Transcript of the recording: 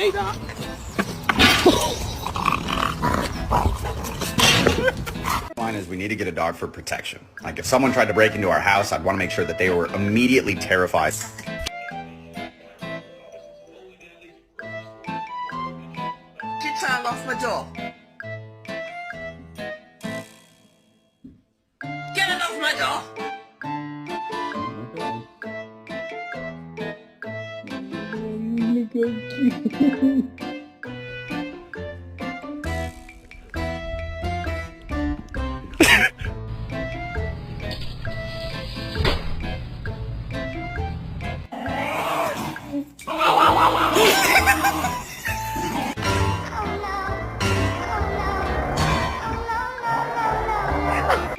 Mate that. Line is we need to get a dog for protection. Like if someone tried to break into our house, I'd want to make sure that they were immediately terrified. You turned off my door. Get it off my door! Look how cute.